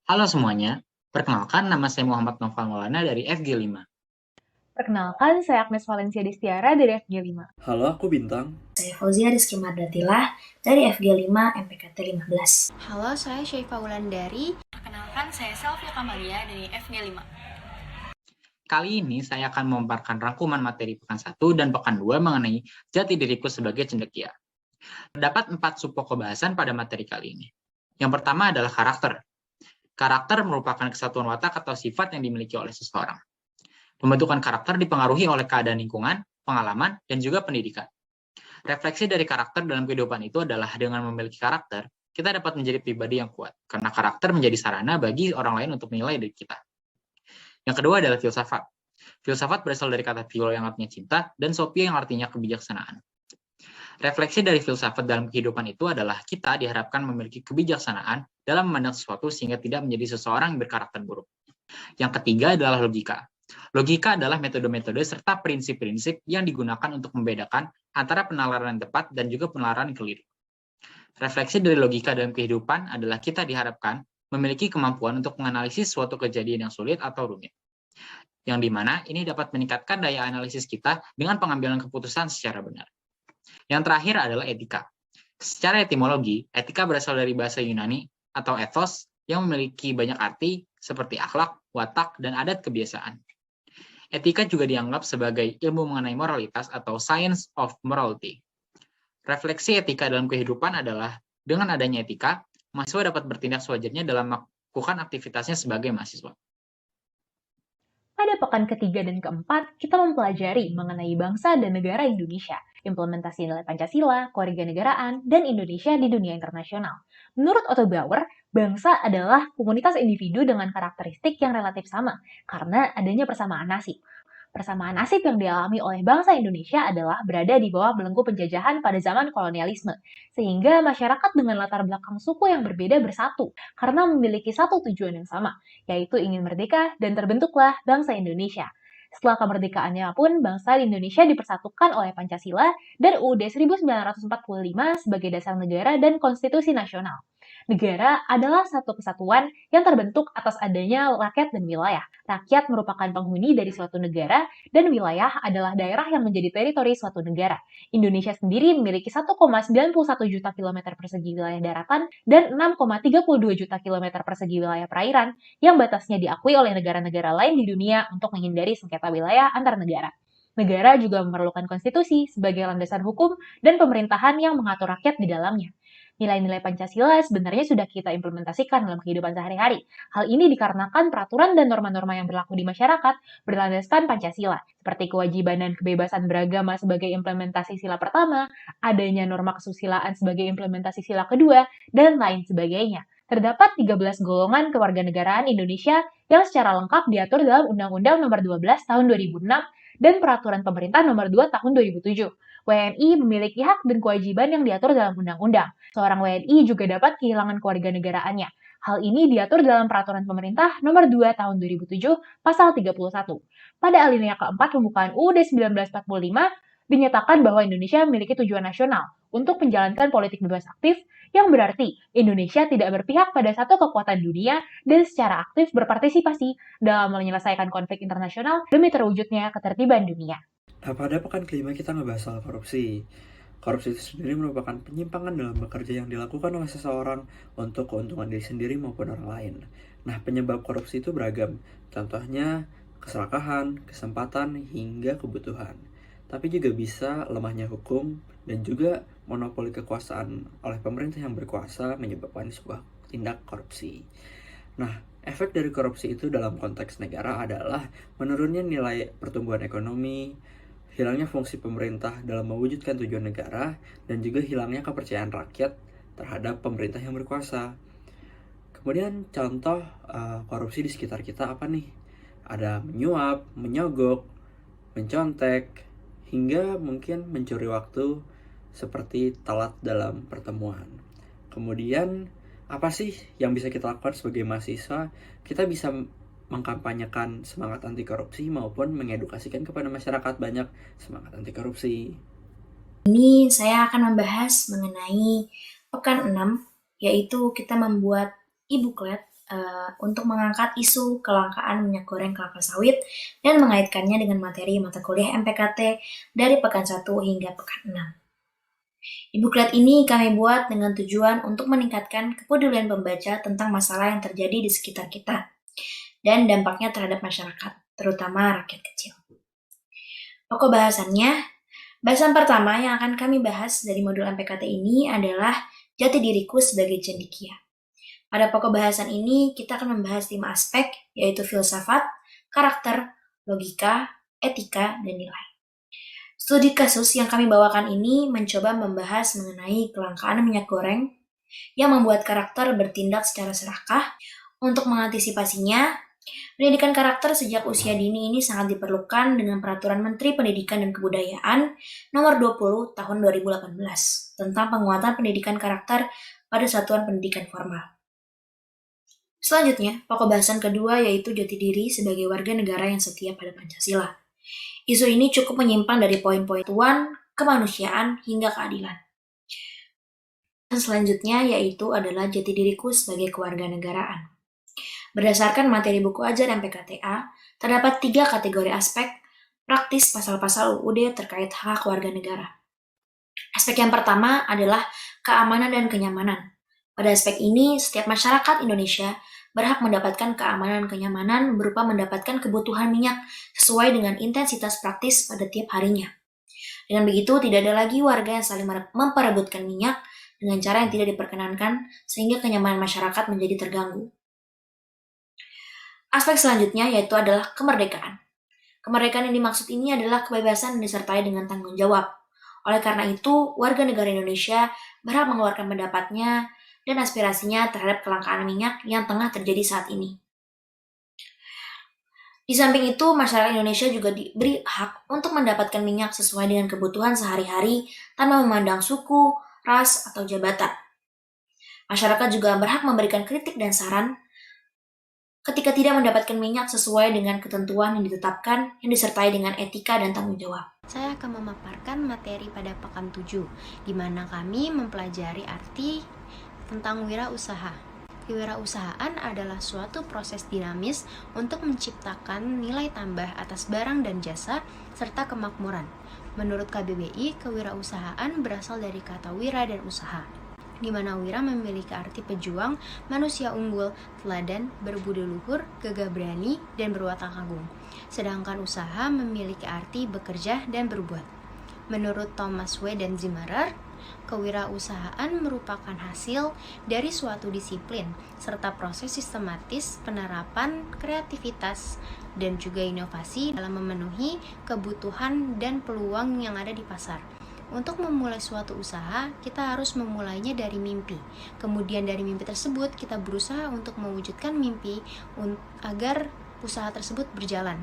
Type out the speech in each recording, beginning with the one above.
Halo semuanya, perkenalkan nama saya Muhammad Noval Maulana dari FG5. Perkenalkan, saya Agnes Valencia Destiara dari FG5. Halo, aku Bintang. Saya Fauzia Rizky Mardatillah dari FG5 MPKT 15. Halo, saya Syaifah Wulandari. Perkenalkan, saya Selvia Kamalia dari FG5. Kali ini saya akan memaparkan rangkuman materi pekan 1 dan pekan 2 mengenai jati diriku sebagai cendekia. Terdapat 4 subpokok bahasan pada materi kali ini. Yang pertama adalah karakter. Karakter merupakan kesatuan watak atau sifat yang dimiliki oleh seseorang. Pembentukan karakter dipengaruhi oleh keadaan lingkungan, pengalaman, dan juga pendidikan. Refleksi dari karakter dalam kehidupan itu adalah dengan memiliki karakter, kita dapat menjadi pribadi yang kuat, karena karakter menjadi sarana bagi orang lain untuk menilai diri kita. Yang kedua adalah filsafat. Filsafat berasal dari kata philo yang artinya cinta, dan sophia yang artinya kebijaksanaan. Refleksi dari filsafat dalam kehidupan itu adalah kita diharapkan memiliki kebijaksanaan dalam memandang sesuatu sehingga tidak menjadi seseorang yang berkarakter buruk. Yang ketiga adalah logika. Logika adalah metode-metode serta prinsip-prinsip yang digunakan untuk membedakan antara penalaran yang tepat dan juga penalaran yang keliru. Refleksi dari logika dalam kehidupan adalah kita diharapkan memiliki kemampuan untuk menganalisis suatu kejadian yang sulit atau rumit. Yang dimana ini dapat meningkatkan daya analisis kita dengan pengambilan keputusan secara benar. Yang terakhir adalah etika. Secara etimologi, etika berasal dari bahasa Yunani atau ethos yang memiliki banyak arti seperti akhlak, watak, dan adat kebiasaan. Etika juga dianggap sebagai ilmu mengenai moralitas atau science of morality. Refleksi etika dalam kehidupan adalah dengan adanya etika, mahasiswa dapat bertindak sewajarnya dalam melakukan aktivitasnya sebagai mahasiswa. Pada pekan ketiga dan keempat, kita mempelajari mengenai bangsa dan negara Indonesia, implementasi nilai Pancasila, kewarganegaraan, dan Indonesia di dunia internasional. Menurut Otto Bauer, bangsa adalah komunitas individu dengan karakteristik yang relatif sama, karena adanya persamaan nasib. Persamaan nasib yang dialami oleh bangsa Indonesia adalah berada di bawah belenggu penjajahan pada zaman kolonialisme, sehingga masyarakat dengan latar belakang suku yang berbeda bersatu karena memiliki satu tujuan yang sama, yaitu ingin merdeka dan terbentuklah bangsa Indonesia. Setelah kemerdekaannya pun, bangsa Indonesia dipersatukan oleh Pancasila dan UUD 1945 sebagai dasar negara dan konstitusi nasional. Negara adalah satu kesatuan yang terbentuk atas adanya rakyat dan wilayah. Rakyat merupakan penghuni dari suatu negara, dan wilayah adalah daerah yang menjadi teritori suatu negara. Indonesia sendiri memiliki 1,91 juta kilometer persegi wilayah daratan dan 6,32 juta kilometer persegi wilayah perairan yang batasnya diakui oleh negara-negara lain di dunia untuk menghindari sengketa wilayah antar negara. Negara juga memerlukan konstitusi sebagai landasan hukum dan pemerintahan yang mengatur rakyat di dalamnya. Nilai-nilai Pancasila sebenarnya sudah kita implementasikan dalam kehidupan sehari-hari. Hal ini dikarenakan peraturan dan norma-norma yang berlaku di masyarakat berlandaskan Pancasila, seperti kewajiban dan kebebasan beragama sebagai implementasi sila pertama, adanya norma kesusilaan sebagai implementasi sila kedua, dan lain sebagainya. Terdapat 13 golongan kewarganegaraan Indonesia yang secara lengkap diatur dalam Undang-Undang Nomor 12 Tahun 2006 dan Peraturan Pemerintah Nomor 2 Tahun 2007. WNI memiliki hak dan kewajiban yang diatur dalam undang-undang. Seorang WNI juga dapat kehilangan kewarganegaraannya. Hal ini diatur dalam Peraturan Pemerintah Nomor 2 Tahun 2007, Pasal 31. Pada alinea keempat pembukaan UUD 1945, dinyatakan bahwa Indonesia memiliki tujuan nasional untuk menjalankan politik bebas aktif, yang berarti Indonesia tidak berpihak pada satu kekuatan dunia dan secara aktif berpartisipasi dalam menyelesaikan konflik internasional demi terwujudnya ketertiban dunia. Nah, pada pekan kelima kita ngebahas soal korupsi. Korupsi itu sendiri merupakan penyimpangan dalam bekerja yang dilakukan oleh seseorang untuk keuntungan diri sendiri maupun orang lain. Nah, penyebab korupsi itu beragam. Contohnya, keserakahan, kesempatan, hingga kebutuhan. Tapi juga bisa lemahnya hukum dan juga monopoli kekuasaan oleh pemerintah yang berkuasa menyebabkan sebuah tindak korupsi. Nah, efek dari korupsi itu dalam konteks negara adalah menurunnya nilai pertumbuhan ekonomi, hilangnya fungsi pemerintah dalam mewujudkan tujuan negara, dan juga hilangnya kepercayaan rakyat terhadap pemerintah yang berkuasa. Kemudian contoh korupsi di sekitar kita apa nih? Ada menyuap, menyogok, mencontek, hingga mungkin mencuri waktu seperti telat dalam pertemuan. Kemudian apa sih yang bisa kita lakukan sebagai mahasiswa? Kita bisa mengkampanyekan semangat anti korupsi maupun mengedukasikan kepada masyarakat banyak semangat anti korupsi. Ini saya akan membahas mengenai pekan 6, yaitu kita membuat e-booklet untuk mengangkat isu kelangkaan minyak goreng kelapa sawit dan mengaitkannya dengan materi mata kuliah MPKT dari pekan 1 hingga pekan 6. E-booklet ini kami buat dengan tujuan untuk meningkatkan kepedulian pembaca tentang masalah yang terjadi di sekitar kita dan dampaknya terhadap masyarakat, terutama rakyat kecil. Pokok bahasannya, bahasan pertama yang akan kami bahas dari modul MPKT ini adalah jati diriku sebagai cendekia. Pada pokok bahasan ini, kita akan membahas 5 aspek, yaitu filsafat, karakter, logika, etika, dan nilai. Studi kasus yang kami bawakan ini mencoba membahas mengenai kelangkaan minyak goreng yang membuat karakter bertindak secara serakah. Untuk mengantisipasinya, pendidikan karakter sejak usia dini ini sangat diperlukan dengan Peraturan Menteri Pendidikan dan Kebudayaan Nomor 20 Tahun 2018 tentang penguatan pendidikan karakter pada satuan pendidikan formal. Selanjutnya, pokok bahasan kedua yaitu jati diri sebagai warga negara yang setia pada Pancasila. Isu ini cukup menyimpang dari poin-poin tuan, kemanusiaan, hingga keadilan. Dan selanjutnya yaitu adalah jati diriku sebagai kewarganegaraan. Berdasarkan materi buku ajar MPKTA, terdapat 3 kategori aspek praktis pasal-pasal UUD terkait hak warga negara. Aspek yang pertama adalah keamanan dan kenyamanan. Pada aspek ini, setiap masyarakat Indonesia berhak mendapatkan keamanan dan kenyamanan berupa mendapatkan kebutuhan minyak sesuai dengan intensitas praktis pada tiap harinya. Dengan begitu, tidak ada lagi warga yang saling memperebutkan minyak dengan cara yang tidak diperkenankan sehingga kenyamanan masyarakat menjadi terganggu. Aspek selanjutnya yaitu adalah kemerdekaan. Kemerdekaan yang dimaksud ini adalah kebebasan yang disertai dengan tanggung jawab. Oleh karena itu, warga negara Indonesia berhak mengeluarkan pendapatnya dan aspirasinya terhadap kelangkaan minyak yang tengah terjadi saat ini. Di samping itu, masyarakat Indonesia juga diberi hak untuk mendapatkan minyak sesuai dengan kebutuhan sehari-hari tanpa memandang suku, ras, atau jabatan. Masyarakat juga berhak memberikan kritik dan saran ketika tidak mendapatkan minyak sesuai dengan ketentuan yang ditetapkan yang disertai dengan etika dan tanggung jawab. Saya akan memaparkan materi pada pekan 7, di mana kami mempelajari arti tentang wirausaha. Kewirausahaan adalah suatu proses dinamis untuk menciptakan nilai tambah atas barang dan jasa serta kemakmuran. Menurut KBBI, kewirausahaan berasal dari kata wira dan usaha, di mana wira memiliki arti pejuang, manusia unggul, teladan, berbudi luhur, gagah berani, dan berwatak agung. Sedangkan usaha memiliki arti bekerja dan berbuat. Menurut Thomas W. dan Zimmerer, kewirausahaan merupakan hasil dari suatu disiplin serta proses sistematis penerapan kreativitas dan juga inovasi dalam memenuhi kebutuhan dan peluang yang ada di pasar. Untuk memulai suatu usaha, kita harus memulainya dari mimpi. Kemudian dari mimpi tersebut, kita berusaha untuk mewujudkan mimpi agar usaha tersebut berjalan.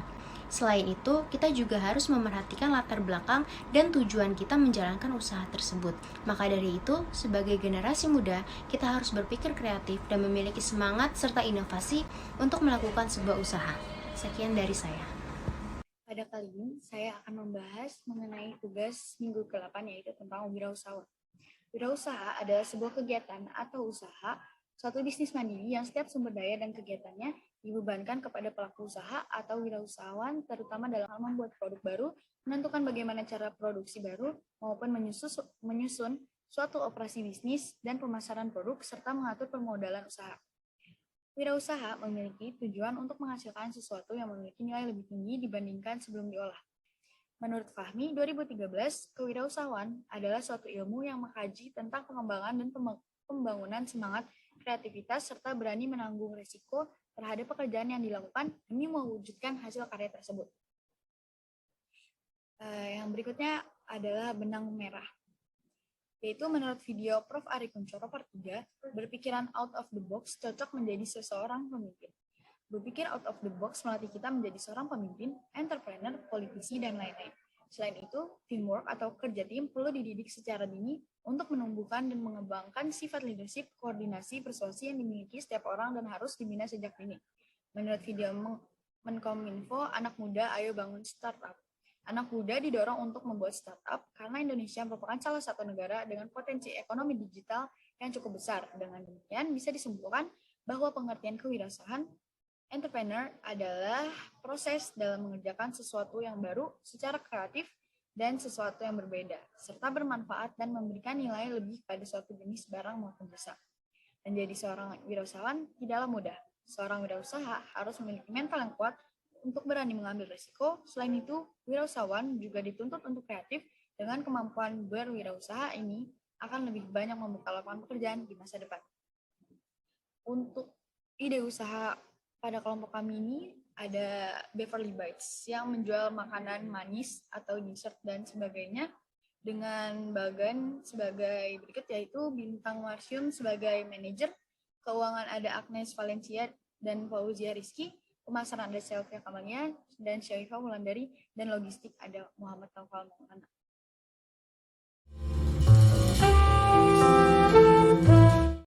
Selain itu, kita juga harus memerhatikan latar belakang dan tujuan kita menjalankan usaha tersebut. Maka dari itu, sebagai generasi muda, kita harus berpikir kreatif dan memiliki semangat serta inovasi untuk melakukan sebuah usaha. Sekian dari saya. Pada kali ini, saya akan membahas mengenai tugas minggu ke-8 yaitu tentang wirausaha. Wirausaha adalah sebuah kegiatan atau usaha, suatu bisnis mandiri yang setiap sumber daya dan kegiatannya dibebankan kepada pelaku usaha atau wirausahawan, terutama dalam hal membuat produk baru, menentukan bagaimana cara produksi baru, maupun menyusun suatu operasi bisnis dan pemasaran produk, serta mengatur permodalan usaha. Wirausaha memiliki tujuan untuk menghasilkan sesuatu yang memiliki nilai lebih tinggi dibandingkan sebelum diolah. Menurut Fahmi, 2013, kewirausahaan adalah suatu ilmu yang mengkaji tentang pengembangan dan pembangunan semangat kreativitas serta berani menanggung risiko terhadap pekerjaan yang dilakukan demi mewujudkan hasil karya tersebut. Yang berikutnya adalah benang merah. Yaitu menurut video Prof. Ari Kunchoro part 3, berpikiran out of the box cocok menjadi seseorang pemimpin. Berpikir out of the box melatih kita menjadi seorang pemimpin, entrepreneur, politisi, dan lain-lain. Selain itu, teamwork atau kerja tim perlu dididik secara dini untuk menumbuhkan dan mengembangkan sifat leadership, koordinasi, persuasi yang dimiliki setiap orang dan harus dibina sejak dini. Menurut video Menkominfo, anak muda ayo bangun startup. Anak muda didorong untuk membuat startup karena Indonesia merupakan salah satu negara dengan potensi ekonomi digital yang cukup besar. Dengan demikian bisa disimpulkan bahwa pengertian kewirausahaan entrepreneur adalah proses dalam mengerjakan sesuatu yang baru secara kreatif dan sesuatu yang berbeda, serta bermanfaat dan memberikan nilai lebih pada suatu jenis barang maupun jasa. Menjadi seorang wirausahawan tidaklah mudah. Seorang wirausaha harus memiliki mental yang kuat untuk berani mengambil risiko. Selain itu, wirausahawan juga dituntut untuk kreatif. Dengan kemampuan berwirausaha ini akan lebih banyak membuka lapangan pekerjaan di masa depan. Untuk ide usaha pada kelompok kami ini ada Beverly Bites yang menjual makanan manis atau dessert dan sebagainya dengan bagan sebagai berikut, yaitu Bintang Marsyum sebagai manajer, keuangan ada Agnes Valencia dan Fauzia Rizky, pemasaran ada Selvia Kamalia dan Syarifah Wulandari, dan logistik ada Muhammad Taufal Maulana.